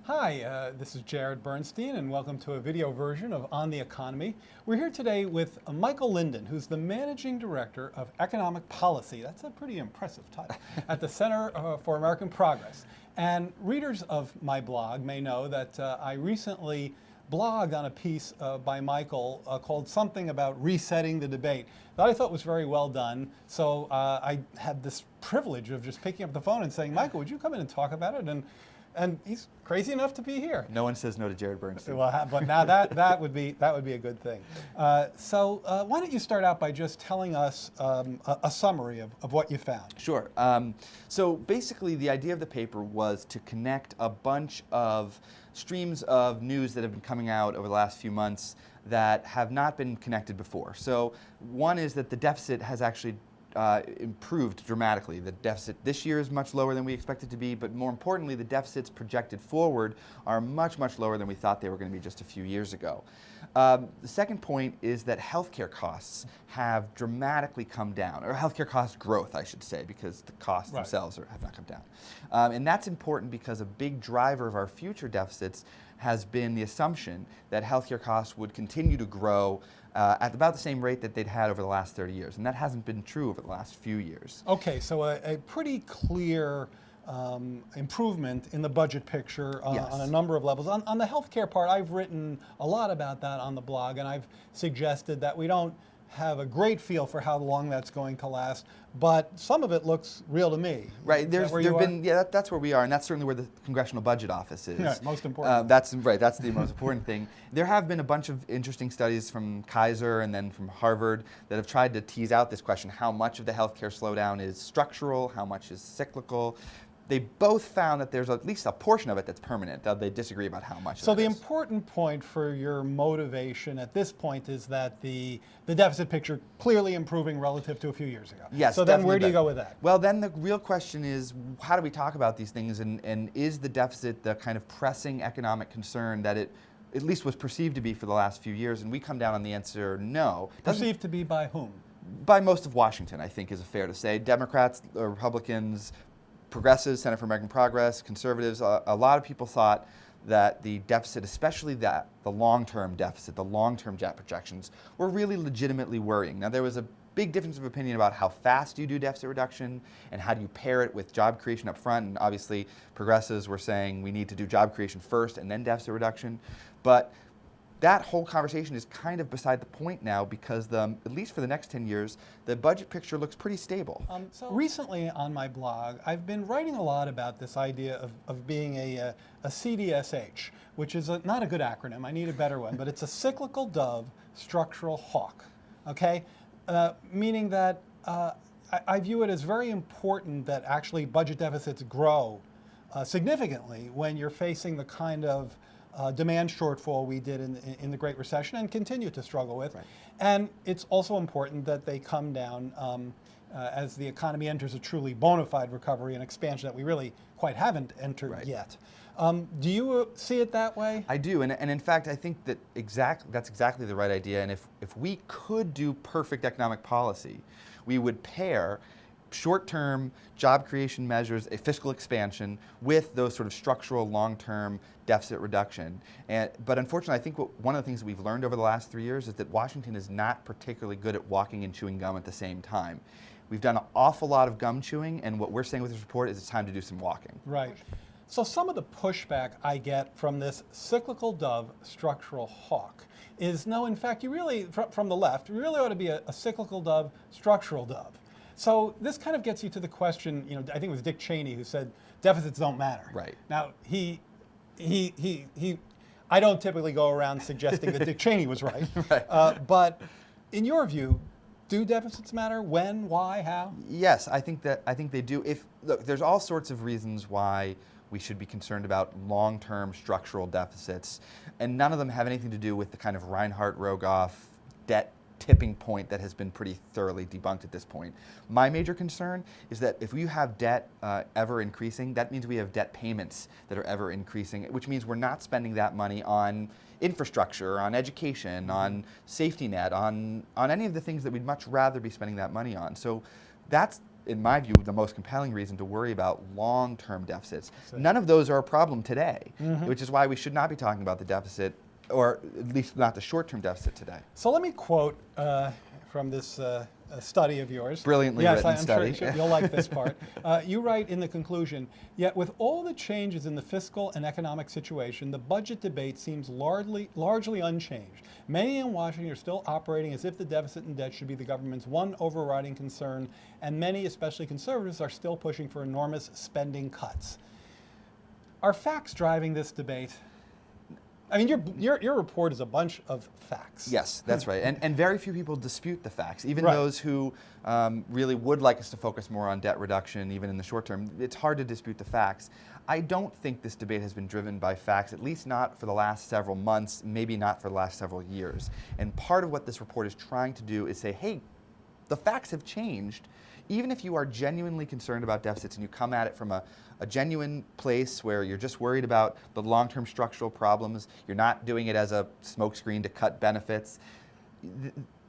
Hi, this is Jared Bernstein, and welcome to a video version of On the Economy. We're here today with Michael Linden, who's the Managing Director of Economic Policy. That's a pretty impressive title, at the Center for American Progress. And readers of my blog may know that I recently blogged on a piece by Michael called Something About Resetting the Debate that I thought was very well done. So I had this privilege of just picking up the phone and saying, Michael, would you come in and talk about it? And he's crazy enough to be here. No one says no to Jared Bernstein. Well, but now that would be a good thing. So why don't you start out by just telling us a summary of what you found? Sure. So basically, the idea of the paper was to connect a bunch of streams of news that have been coming out over the last few months that have not been connected before. So one is that the deficit has actually improved dramatically. The deficit this year is much lower than we expected to be, but more importantly, the deficits projected forward are much, much lower than we thought they were going to be just a few years ago. The second point is that healthcare costs have dramatically come down, or healthcare cost growth, I should say, because the costs themselves have not come down. And that's important because a big driver of our future deficits has been the assumption that healthcare costs would continue to grow at about the same rate that they'd had over the last 30 years. And that hasn't been true over the last few years. Okay, so a pretty clear improvement in the budget picture Yes. on a number of levels. On the healthcare part, I've written a lot about that on the blog, and I've suggested that we don't have a great feel for how long that's going to last, but some of it looks real to me. Right. That's where we are, and that's certainly where the Congressional Budget Office is. Yeah, most important. That's right. That's the most important thing. There have been a bunch of interesting studies from Kaiser and then from Harvard that have tried to tease out this question: how much of the healthcare slowdown is structural, how much is cyclical. They both found that there's at least a portion of it that's permanent. They disagree about how much. So the important point for your motivation at this point is that the deficit picture clearly improving relative to a few years ago. Yes. So then where do you go with that? Well, then the real question is, how do we talk about these things, and is the deficit the kind of pressing economic concern that it at least was perceived to be for the last few years? And we come down on the answer no. Perceived to be by whom? By most of Washington, I think is fair to say. Democrats, Republicans, progressives, Center for American Progress, conservatives, a lot of people thought that the deficit, especially the long-term deficit, the long-term debt projections, were really legitimately worrying. Now, there was a big difference of opinion about how fast you do deficit reduction and how do you pair it with job creation up front. And obviously, progressives were saying we need to do job creation first and then deficit reduction. But that whole conversation is kind of beside the point now because, at least for the next 10 years, the budget picture looks pretty stable. So recently on my blog, I've been writing a lot about this idea of being a CDSH, which is not a good acronym. I need a better one, but it's a cyclical dove, structural hawk, okay? Meaning that I view it as very important that actually budget deficits grow significantly when you're facing the kind of demand shortfall we did in the Great Recession and continue to struggle with. Right. And it's also important that they come down as the economy enters a truly bona fide recovery and expansion that we really quite haven't entered yet. Do you see it that way? I do, and in fact, I think that that's exactly the right idea. And if we could do perfect economic policy, we would pair short-term job creation measures, a fiscal expansion, with those sort of structural long-term deficit reduction. But unfortunately, I think one of the things that we've learned over the last 3 years is that Washington is not particularly good at walking and chewing gum at the same time. We've done an awful lot of gum chewing, and what we're saying with this report is it's time to do some walking. Right. So some of the pushback I get from this cyclical dove, structural hawk is, no, in fact, you really, from the left, you really ought to be a cyclical dove, structural dove. So this kind of gets you to the question, I think it was Dick Cheney who said deficits don't matter. Right. Now, I don't typically go around suggesting that Dick Cheney was right. Right. But in your view, do deficits matter? When, why, how? Yes, I think they do. Look, there's all sorts of reasons why we should be concerned about long-term structural deficits, and none of them have anything to do with the kind of Reinhardt-Rogoff debt tipping point that has been pretty thoroughly debunked at this point. My major concern is that if we have debt ever increasing, that means we have debt payments that are ever increasing, which means we're not spending that money on infrastructure, on education, on safety net, on any of the things that we'd much rather be spending that money on. So that's, in my view, the most compelling reason to worry about long-term deficits. None of those are a problem today, which is why we should not be talking about the deficit, or at least not the short-term deficit today. So let me quote from this study of yours. Brilliantly yes, written I'm study. Sure you'll like this part. You write in the conclusion, yet with all the changes in the fiscal and economic situation, the budget debate seems largely unchanged. Many in Washington are still operating as if the deficit and debt should be the government's one overriding concern, and many, especially conservatives, are still pushing for enormous spending cuts. Are facts driving this debate? I mean, your report is a bunch of facts. Yes, that's right. And very few people dispute the facts. Even Right. those who really would like us to focus more on debt reduction, even in the short term, it's hard to dispute the facts. I don't think this debate has been driven by facts, at least not for the last several months, maybe not for the last several years. And part of what this report is trying to do is say, hey, the facts have changed. Even if you are genuinely concerned about deficits and you come at it from a genuine place where you're just worried about the long-term structural problems, you're not doing it as a smokescreen to cut benefits,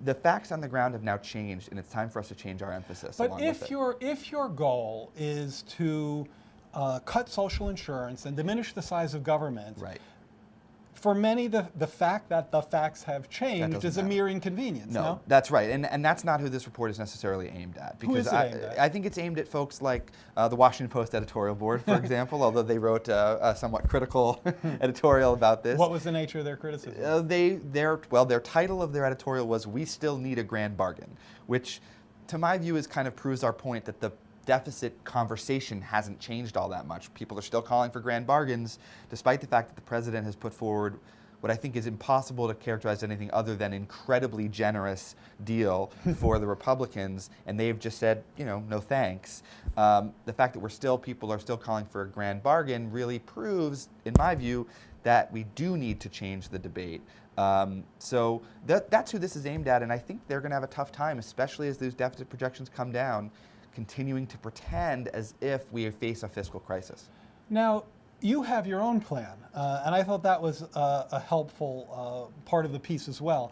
the facts on the ground have now changed, and it's time for us to change our emphasis But along with it. if your goal is to cut social insurance and diminish the size of government, Right. for many, the fact that the facts have changed doesn't is a matter. mere inconvenience, no? That's right, and that's not who this report is necessarily aimed at. Who is Because it aimed at? I think it's aimed at folks like the Washington Post editorial board, for example, although they wrote a somewhat critical editorial about this. What was the nature of their criticism? Their title of their editorial was "We Still Need a Grand Bargain," which, to my view, kind of proves our point that the deficit conversation hasn't changed all that much. People are still calling for grand bargains, despite the fact that the president has put forward what I think is impossible to characterize as anything other than incredibly generous deal for the Republicans, and they've just said, no thanks. The fact that people are still calling for a grand bargain really proves, in my view, that we do need to change the debate. So that's who this is aimed at, and I think they're going to have a tough time, especially as those deficit projections come down, continuing to pretend as if we face a fiscal crisis. Now, you have your own plan, and I thought that was a helpful part of the piece as well,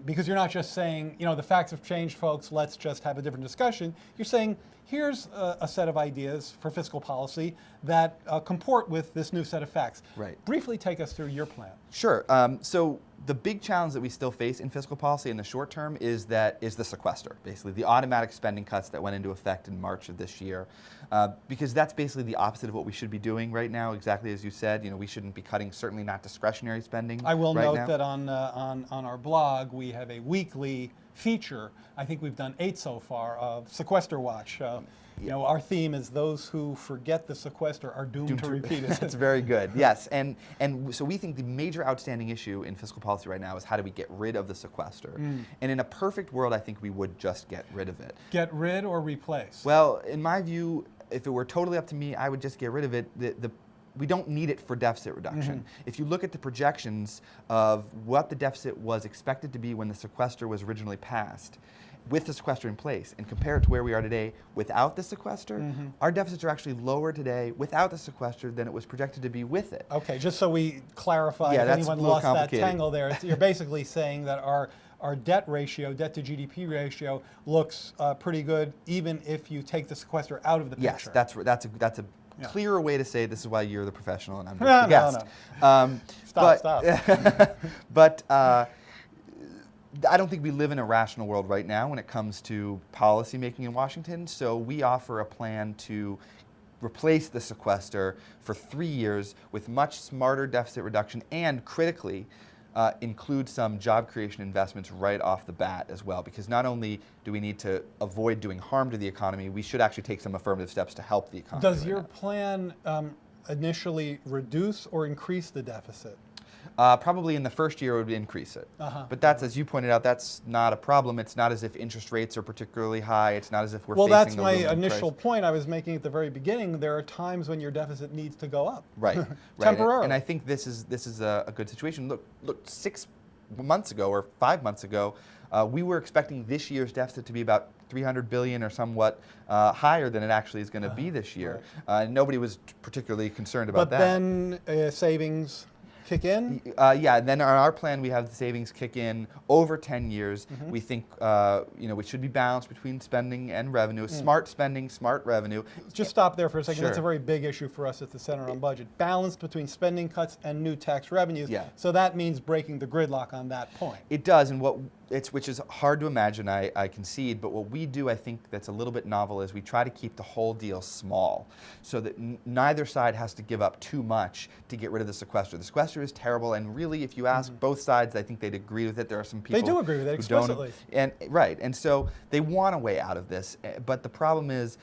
because you're not just saying, the facts have changed, folks, let's just have a different discussion. You're saying, here's a set of ideas for fiscal policy that comport with this new set of facts. Right. Briefly take us through your plan. Sure. So the big challenge that we still face in fiscal policy in the short term is the sequester, basically the automatic spending cuts that went into effect in March of this year, because that's basically the opposite of what we should be doing right now. Exactly as you said, we shouldn't be cutting, certainly not discretionary spending. I will right note now. that on our blog we have a weekly feature. I think we've done 8 so far of Sequester Watch. Our theme is those who forget the sequester are doomed to repeat it. That's very good. Yes, and so we think the major outstanding issue in fiscal policy right now is how do we get rid of the sequester? And in a perfect world, I think we would just get rid of it. Get rid or replace? Well, in my view, if it were totally up to me, I would just get rid of it. We don't need it for deficit reduction. If you look at the projections of what the deficit was expected to be when the sequester was originally passed, with the sequester in place, and compare it to where we are today without the sequester, our deficits are actually lower today without the sequester than it was projected to be with it. Okay, just so we clarify, Yeah, if that's anyone a little lost that complicated. tangle there, you're basically saying that our debt ratio, debt to GDP ratio, looks pretty good even if you take the sequester out of the picture. Yes, that's a clearer way to say it. This is why you're the professional and I'm just No, the guest. no. Stop. But I don't think we live in a rational world right now when it comes to policy making in Washington. So we offer a plan to replace the sequester for 3 years with much smarter deficit reduction and, critically, include some job creation investments right off the bat as well, because not only do we need to avoid doing harm to the economy, we should actually take some affirmative steps to help the economy. Does right your now. plan initially reduce or increase the deficit? Probably in the first year it would increase it. But that's, as you pointed out, that's not a problem. It's not as if interest rates are particularly high. It's not as if we're Well, facing that's a my looming initial crisis. point I was making at the very beginning. There are times when your deficit needs to go up. Right. Temporarily. And I think this is a good situation. Look, months ago or 5 months ago, we were expecting this year's deficit to be about 300 billion or somewhat higher than it actually is going to be this year. Right. Nobody was particularly concerned about but that. But then savings kick in? Yeah, and then on our plan we have the savings kick in over 10 years. We think we should be balanced between spending and revenue. Smart spending, smart revenue. Just stop there for a second. Sure. That's a very big issue for us at the Center on Budget. Balanced between spending cuts and new tax revenues. Yeah. So that means breaking the gridlock on that point. It does, and which is hard to imagine, I concede, but what we do, I think that's a little bit novel, is we try to keep the whole deal small so that neither side has to give up too much to get rid of the sequester. The sequester is terrible, and really, if you ask both sides, I think they'd agree with it. There are some people They do agree with it explicitly. Right, and so they want a way out of this, but the problem is,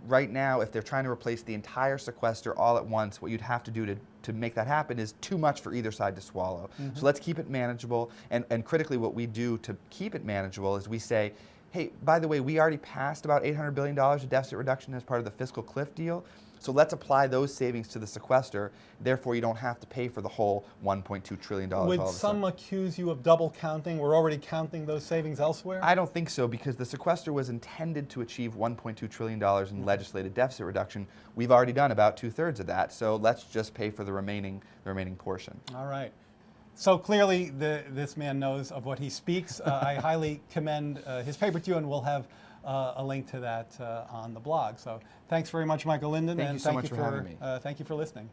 right now, if they're trying to replace the entire sequester all at once, what you'd have to do to make that happen is too much for either side to swallow. So let's keep it manageable, and critically what we do to keep it manageable is we say, hey, by the way, we already passed about $800 billion of deficit reduction as part of the fiscal cliff deal, so let's apply those savings to the sequester, therefore you don't have to pay for the whole $1.2 trillion all of a Would sudden. some accuse you of double counting? We're already counting those savings elsewhere? I don't think so, because the sequester was intended to achieve $1.2 trillion in legislated deficit reduction. We've already done about 2/3 of that, so let's just pay for the remaining portion. All right. So clearly this man knows of what he speaks. I highly commend his paper to you, and we'll have a link to that on the blog. So thanks very much, Michael Linden. Thank you so much for having me. Thank you for listening.